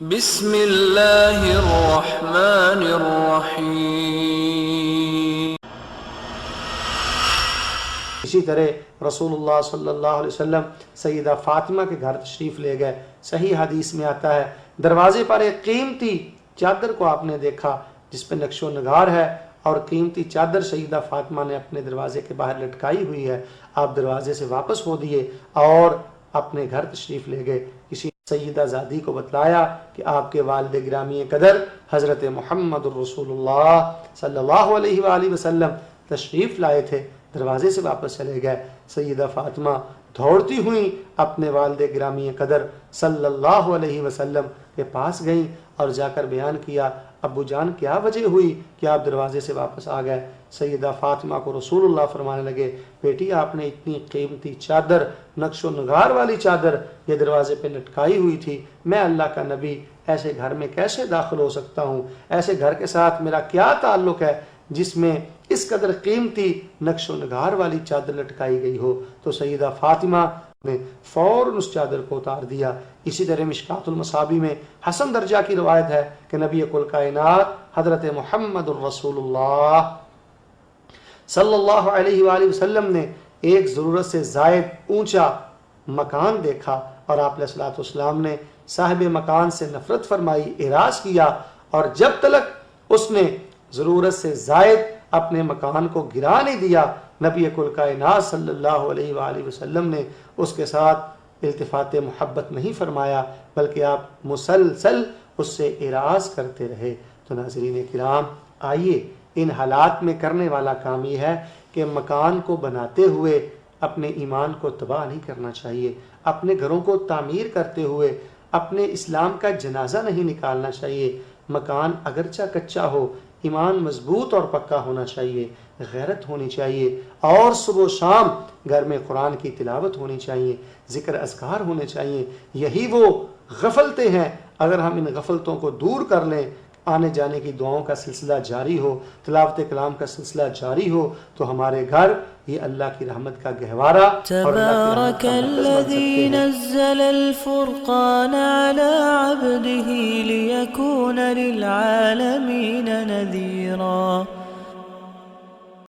بسم اللہ الرحمن الرحیم۔ اسی طرح رسول اللہ صلی اللہ علیہ وسلم سیدہ فاطمہ کے گھر تشریف لے گئے۔ صحیح حدیث میں آتا ہے دروازے پر ایک قیمتی چادر کو آپ نے دیکھا جس پہ نقش و نگار ہے، اور قیمتی چادر سیدہ فاطمہ نے اپنے دروازے کے باہر لٹکائی ہوئی ہے۔ آپ دروازے سے واپس ہو دیے اور اپنے گھر تشریف لے گئے۔ کسی سیدہ زادی کو بتلایا کہ آپ کے والد گرامی قدر حضرت محمد الرسول اللہ صلی اللہ علیہ وآلہ وسلم تشریف لائے تھے۔ دروازے سے واپس چلے گئے۔ سیدہ فاطمہ دوڑتی ہوئی اپنے والد گرامی قدر صلی اللہ علیہ وسلم کے پاس گئیں اور جا کر بیان کیا، ابو جان کیا وجہ ہوئی کہ آپ دروازے سے واپس آ گئے؟ سیدہ فاطمہ کو رسول اللہ فرمانے لگے، بیٹی آپ نے اتنی قیمتی چادر، نقش و نگار والی چادر یہ دروازے پہ لٹکائی ہوئی تھی، میں اللہ کا نبی ایسے گھر میں کیسے داخل ہو سکتا ہوں؟ ایسے گھر کے ساتھ میرا کیا تعلق ہے جس میں اس قدر قیمتی نقش و نگار والی چادر لٹکائی گئی ہو؟ تو سیدہ فاطمہ نے فوراً اس چادر کو اتار دیا۔ اسی طرح مشکات المصابیح میں حسن درجہ کی روایت ہے کہ نبی کل کائنات حضرت محمد الرسول اللہ صلی اللہ علیہ وآلہ وسلم نے ایک ضرورت سے زائد اونچا مکان دیکھا اور آپ علیہ الصلوۃ والسلام نے صاحب مکان سے نفرت فرمائی، اعراض کیا، اور جب تک اس نے ضرورت سے زائد اپنے مکان کو گرا نہیں دیا، نبی کل کائنات صلی اللہ علیہ وآلہ وسلم نے اس کے ساتھ التفات محبت نہیں فرمایا، بلکہ آپ مسلسل اس سے اعراض کرتے رہے۔ تو ناظرین کرام، آئیے ان حالات میں کرنے والا کام یہ ہے کہ مکان کو بناتے ہوئے اپنے ایمان کو تباہ نہیں کرنا چاہیے، اپنے گھروں کو تعمیر کرتے ہوئے اپنے اسلام کا جنازہ نہیں نکالنا چاہیے۔ مکان اگرچہ کچا ہو، ایمان مضبوط اور پکا ہونا چاہیے، غیرت ہونی چاہیے، اور صبح و شام گھر میں قرآن کی تلاوت ہونی چاہیے، ذکر اذکار ہونے چاہیے۔ یہی وہ غفلتیں ہیں، اگر ہم ان غفلتوں کو دور کر لیں، آنے جانے کی دعاؤں کا سلسلہ جاری ہو، تلاوت کلام کا سلسلہ جاری ہو، تو ہمارے گھر یہ اللہ کی رحمت کا گہوارہ اور تبارک الذی نزل الفرقان على عبده ليكون للعالمين نذيرا۔